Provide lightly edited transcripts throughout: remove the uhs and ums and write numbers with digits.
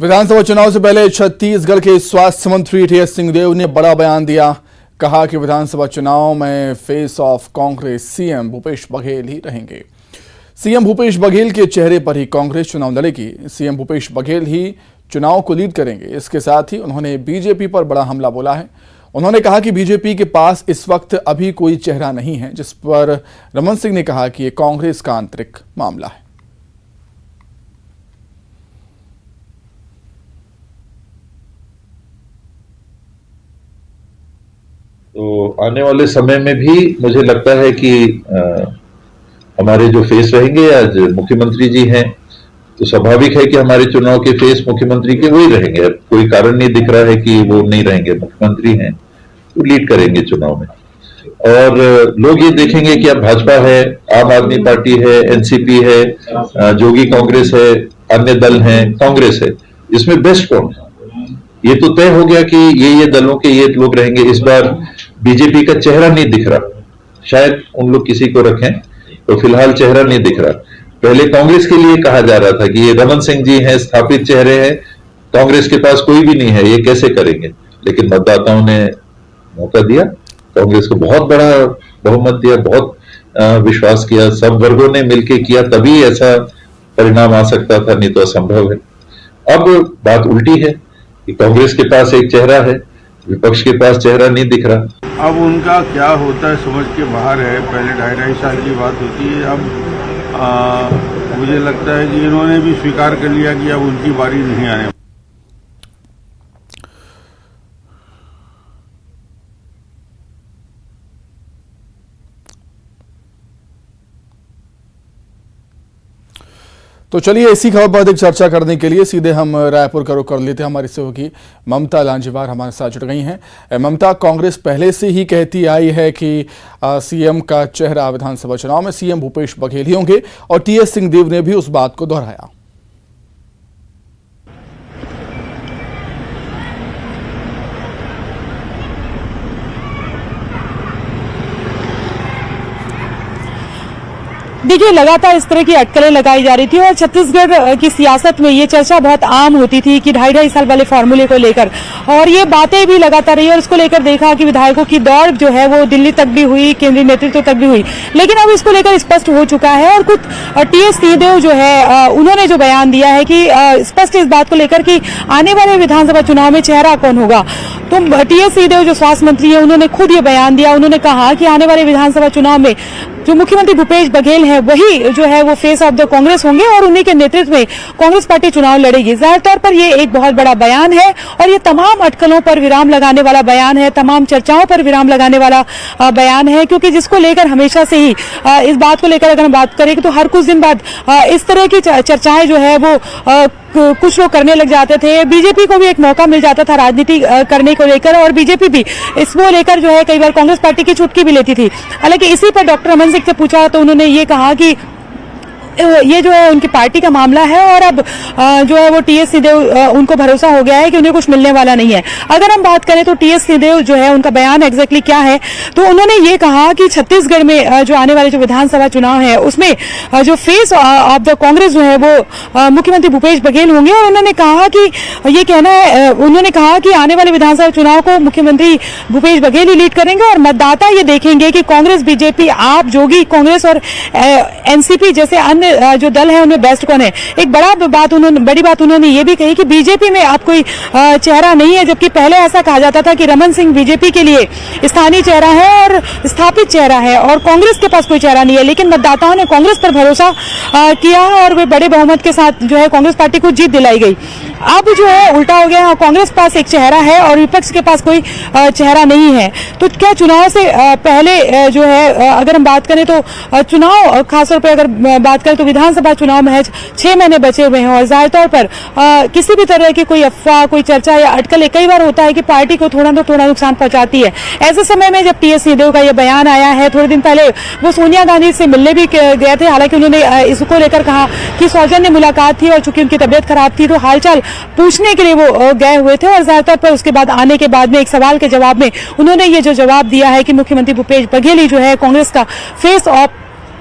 विधानसभा चुनाव से पहले छत्तीसगढ़ के स्वास्थ्य मंत्री टीएस सिंहदेव ने बड़ा बयान दिया। कहा कि विधानसभा चुनाव में face of Congress CM Bhupesh Baghel ही रहेंगे। सीएम भूपेश बघेल के चेहरे पर ही कांग्रेस चुनाव लड़ेगी। सीएम भूपेश बघेल ही चुनाव को लीड करेंगे। इसके साथ ही उन्होंने बीजेपी पर बड़ा हमला बोला है। उन्होंने कहा कि बीजेपी के पास इस वक्त अभी कोई चेहरा नहीं है, जिस पर रमन सिंह ने कहा कि यह कांग्रेस का आंतरिक मामला है। तो आने वाले समय में भी मुझे लगता है कि हमारे जो फेस रहेंगे, आज मुख्यमंत्री जी हैं, तो स्वाभाविक है कि हमारे चुनाव के फेस मुख्यमंत्री के वही रहेंगे। कोई कारण नहीं दिख रहा है कि वो नहीं रहेंगे। मुख्यमंत्री हैं तो लीड करेंगे चुनाव में, और लोग ये देखेंगे कि अब भाजपा है, आम आदमी पार्टी है, एनसीपी है, जोगी कांग्रेस है, अन्य दल हैं, कांग्रेस है, इसमें बेस्ट कौन है। ये तो तय हो गया कि ये दलों के ये लोग रहेंगे। इस बार बीजेपी का चेहरा नहीं दिख रहा, शायद उन लोग किसी को रखें, तो फिलहाल चेहरा नहीं दिख रहा। पहले कांग्रेस के लिए कहा जा रहा था कि ये रमन सिंह जी हैं, स्थापित चेहरे हैं, कांग्रेस के पास कोई भी नहीं है, ये कैसे करेंगे। लेकिन मतदाताओं ने मौका दिया, कांग्रेस को बहुत बड़ा बहुमत दिया, बहुत विश्वास किया, सब वर्गों ने मिलकर किया, तभी ऐसा परिणाम आ सकता था, नहीं तो असंभव है। अब बात उल्टी है कि कांग्रेस के पास एक चेहरा है, विपक्ष के पास चेहरा नहीं दिख रहा। अब उनका क्या होता है समझ के बाहर है। पहले 2.5 साल की बात होती है। अब मुझे लगता है कि इन्होंने भी स्वीकार कर लिया कि अब उनकी बारी नहीं आने। तो चलिए इसी खबर पर अधिक चर्चा करने के लिए सीधे हम रायपुर का रुख कर लेते हैं। हमारी सहयोगी ममता लांजीवार हमारे साथ जुड़ गई हैं। ममता, कांग्रेस पहले से ही कहती आई है कि सीएम का चेहरा विधानसभा चुनाव में सीएम भूपेश बघेल ही होंगे, और टीएस सिंहदेव ने भी उस बात को दोहराया। देखिए, लगातार इस तरह की अटकलें लगाई जा रही थी और छत्तीसगढ़ की सियासत में ये चर्चा बहुत आम होती थी कि 2.5 साल वाले फॉर्मूले को लेकर, और ये बातें भी लगातार रही और इसको लेकर देखा कि विधायकों की दौड़ जो है वो दिल्ली तक भी हुई, केंद्रीय नेतृत्व तक भी हुई। लेकिन अब इसको लेकर स्पष्ट हो चुका है और कुछ टीएस सिंहदेव जो है उन्होंने जो बयान दिया है कि स्पष्ट इस बात को लेकर कि आने वाले विधानसभा चुनाव में चेहरा कौन होगा। तो टीएस सिंहदेव जो स्वास्थ्य मंत्री है, उन्होंने खुद ये बयान दिया। उन्होंने कहा कि आने वाले विधानसभा चुनाव में जो मुख्यमंत्री भूपेश बघेल है वही जो है वो फेस ऑफ द कांग्रेस होंगे और उन्हीं के नेतृत्व में कांग्रेस पार्टी चुनाव लड़ेगी। जाहिर तौर पर ये एक बहुत बड़ा बयान है और ये तमाम अटकलों पर विराम लगाने वाला बयान है, तमाम चर्चाओं पर विराम लगाने वाला बयान है, क्योंकि जिसको लेकर हमेशा से ही इस बात को लेकर अगर हम बात करें तो हर कुछ दिन बाद इस तरह की चर्चाएं जो है वो कुछ लोग करने लग जाते थे। बीजेपी को भी एक मौका मिल जाता था राजनीति करने को लेकर, और बीजेपी भी इसको लेकर जो है कई बार कांग्रेस पार्टी की चुटकी भी लेती थी। हालांकि इसी पर डॉक्टर रमन सिंह से पूछा तो उन्होंने ये कहा कि ये जो है उनकी पार्टी का मामला है और अब जो है वो टीएस सिंहदेव उनको भरोसा हो गया है कि उन्हें कुछ मिलने वाला नहीं है। अगर हम बात करें तो टीएस सिंहदेव जो है उनका बयान एग्जैक्टली क्या है, तो उन्होंने ये कहा कि छत्तीसगढ़ में जो आने वाले जो विधानसभा चुनाव है उसमें जो फेस ऑफ द कांग्रेस जो है वो मुख्यमंत्री भूपेश बघेल होंगे। और उन्होंने कहा कि ये कहना है, उन्होंने कहा कि आने वाले विधानसभा चुनाव को मुख्यमंत्री भूपेश बघेल ही लीड करेंगे और मतदाता ये देखेंगे कि कांग्रेस, बीजेपी, आप, जोगी कांग्रेस और एनसीपी जैसे अन्य जो दल है उनमें बेस्ट कौन है। एक बड़ी बात उन्होंने ये भी कही कि बीजेपी में अब कोई चेहरा नहीं है, जबकि पहले ऐसा कहा जाता था कि रमन सिंह बीजेपी के लिए स्थानीय चेहरा है और स्थापित चेहरा है और कांग्रेस के पास कोई चेहरा नहीं है। लेकिन मतदाताओं ने कांग्रेस पर भरोसा किया और वे बड़े बहुमत के साथ जो है कांग्रेस पार्टी को जीत दिलाई गई। अब जो है उल्टा हो गया, कांग्रेस पास एक चेहरा है और विपक्ष के पास कोई चेहरा नहीं है। तो क्या चुनाव से पहले जो है अगर हम बात करें तो चुनाव खासतौर पर अगर बात करें तो विधानसभा चुनाव महज 6 महीने बचे हुए हैं और जाहिर तौर पर किसी भी तरह की कोई अफवाह, कोई चर्चा या अटकलें कई बार होता है कि पार्टी को थोड़ा नुकसान पहुंचाती है। ऐसे समय में जब टीएस सिंहदेव का यह बयान आया है, थोड़े दिन पहले वो सोनिया गांधी से मिलने भी गए थे। हालांकि उन्होंने इसको लेकर कहा कि सौजन्य मुलाकात थी और चूंकि उनकी तबियत खराब थी तो हालचाल पूछने के लिए वो गए हुए थे, और जाहिर तौर पर उसके बाद आने के बाद में एक सवाल के जवाब में उन्होंने ये जो जवाब दिया है कि मुख्यमंत्री भूपेश बघेल ही जो है कांग्रेस का फेस ऑफ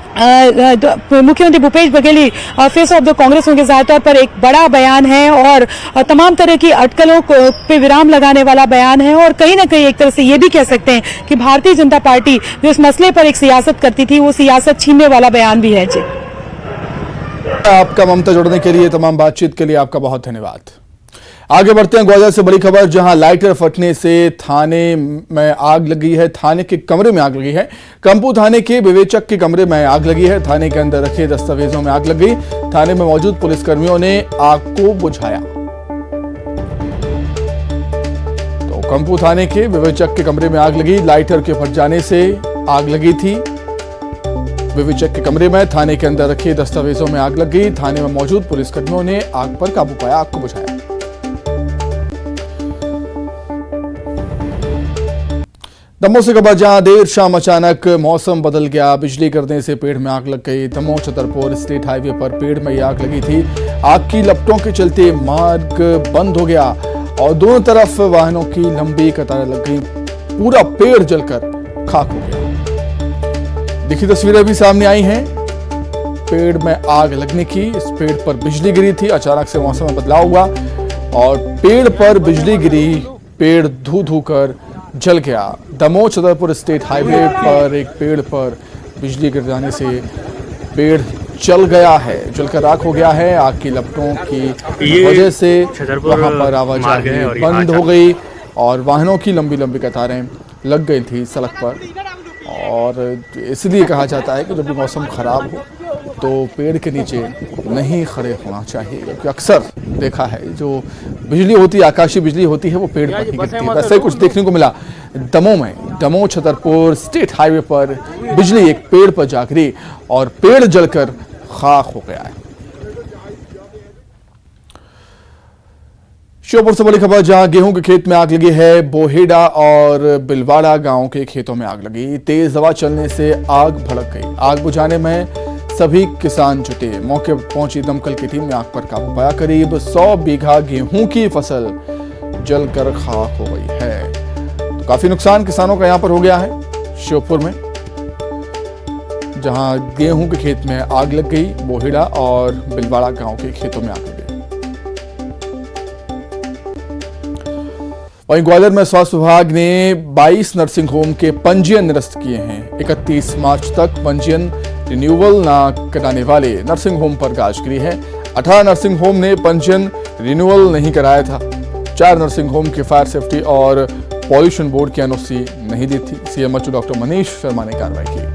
मुख्यमंत्री Bhupesh Baghel face of the Congress होंगे, जाहिर तौर पर एक बड़ा बयान है और तमाम तरह की अटकलों पे विराम लगाने वाला बयान है। और कहीं ना कहीं एक तरह से ये भी कह सकते हैं कि भारतीय जनता पार्टी जो इस मसले पर एक सियासत करती थी, वो सियासत छीनने वाला बयान भी है। जी, आपका ममता जोड़ने के लिए, तमाम बातचीत के लिए आपका बहुत धन्यवाद। आगे बढ़ते हैं ग्वालियर से बड़ी खबर, जहां लाइटर फटने से थाने में आग लगी है। थाने के कमरे में आग लगी है। कंपू थाने के विवेचक के कमरे में आग लगी है। थाने के अंदर रखे दस्तावेजों में आग लग गई। थाने में मौजूद पुलिसकर्मियों ने आग को बुझाया। तो कंपू थाने के विवेचक के कमरे में आग लगी। लाइटर के फट जाने से आग लगी थी विवेचक के कमरे में। थाने के अंदर रखे दस्तावेजों में आग लग गई। थाने में मौजूद पुलिसकर्मियों ने आग पर काबू पाया, आग को बुझाया। दमोह से खबर, जहां देर शाम अचानक मौसम बदल गया। बिजली गिरने से पेड़ में आग लग गई। दमोह छतरपुर स्टेट हाईवे पर पेड़ में आग लगी थी। आग की लपटों के चलते मार्ग बंद हो गया और दोनों तरफ वाहनों की लंबी कतारें लग गई। पूरा पेड़ जलकर खाक हो गया। देखिए, तस्वीरें भी सामने आई हैं पेड़ में आग लगने की। इस पेड़ पर बिजली गिरी थी। अचानक से मौसम में बदलाव हुआ और पेड़ पर बिजली गिरी। पेड़ धू धू कर जल गया। दमोह छतरपुर स्टेट हाईवे पर एक पेड़ पर बिजली गिर जाने से पेड़ जल गया है, जलकर राख हो गया है। आग की लपटों की वजह से वहां पर आवाजाही बंद हो गई और वाहनों की लंबी लंबी कतारें लग गई थी सड़क पर। और इसलिए कहा जाता है कि जब भी मौसम खराब हो तो पेड़ के नीचे नहीं खड़े होना चाहिए, क्योंकि अक्सर देखा है जो बिजली होती है, आकाशीय बिजली होती है, वो पेड़ पर ही गिरती है। वैसे ही कुछ देखने को मिला दमोह में। दमोह छतरपुर स्टेट हाईवे पर बिजली एक पेड़ पर जा गिरी और पेड़ जलकर खाक हो गया है। श्योपुर से बड़ी खबर, जहां गेहूं के खेत में आग लगी है। बोहेड़ा और बिलवाड़ा गांव के खेतों में आग लगी। तेज हवा चलने से आग भड़क गई। आग बुझाने में सभी किसान जुटे। मौके पर पहुंची दमकल की टीम ने आग पर काबू पाया। करीब 100 बीघा गेहूं की फसल जलकर खाक हो गई है। तो काफी नुकसान किसानों का यहां पर हो गया है श्योपुर में, जहां गेहूं के खेत में आग लग गई। बोहेड़ा और बिलवाड़ा गांव के खेतों में आग लग गई। वहीं ग्वालियर में स्वास्थ्य विभाग ने 22 नर्सिंग होम के पंजीयन निरस्त किए हैं। 31 मार्च तक पंजीयन रिन्यूअल न कराने वाले नर्सिंग होम पर गाज गिरी है। 18 नर्सिंग होम ने पंजीयन रिन्यूअल नहीं कराया था। 4 नर्सिंग होम के फायर सेफ्टी और पॉल्यूशन बोर्ड की एनओसी नहीं दी थी। सीएमएचओ डॉक्टर मनीष शर्मा ने कार्रवाई की।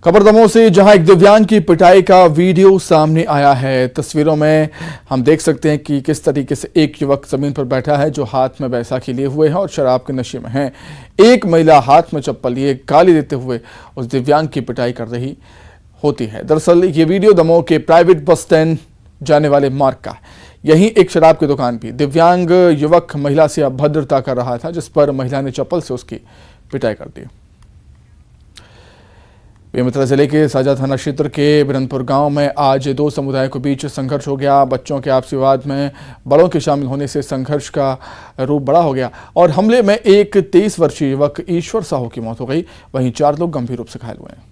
खबर दमोह से, जहां एक दिव्यांग की पिटाई का वीडियो सामने आया है। तस्वीरों में हम देख सकते हैं कि किस तरीके से एक युवक जमीन पर बैठा है जो हाथ में बैसाखी लिए हुए है और शराब के नशे में है। एक महिला हाथ में चप्पल लिए गाली देते हुए उस दिव्यांग की पिटाई कर रही होती है। दरअसल ये वीडियो दमोह के प्राइवेट बस स्टैंड जाने वाले मार्ग का। यहीं एक शराब की दुकान भी। दिव्यांग युवक महिला से अभद्रता कर रहा था, जिस पर महिला ने चप्पल से उसकी पिटाई कर दी। बेमेतरा जिले के साजा थाना क्षेत्र के बिरनपुर गांव में आज 2 समुदायों के बीच संघर्ष हो गया। बच्चों के आपसी विवाद में बड़ों के शामिल होने से संघर्ष का रूप बड़ा हो गया और हमले में एक 23 वर्षीय युवक ईश्वर साहू की मौत हो गई। वहीं 4 लोग गंभीर रूप से घायल हुए हैं।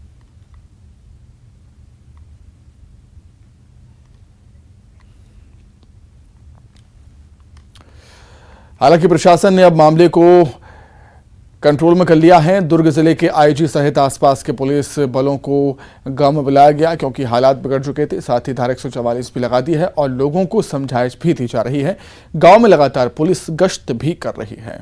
हालांकि प्रशासन ने अब मामले को कंट्रोल में कर लिया है। दुर्ग जिले के आईजी सहित आसपास के पुलिस बलों को गांव में बुलाया गया, क्योंकि हालात बिगड़ चुके थे। साथ ही धारा 144 भी लगा दी है और लोगों को समझाइश भी दी जा रही है। गांव में लगातार पुलिस गश्त भी कर रही है।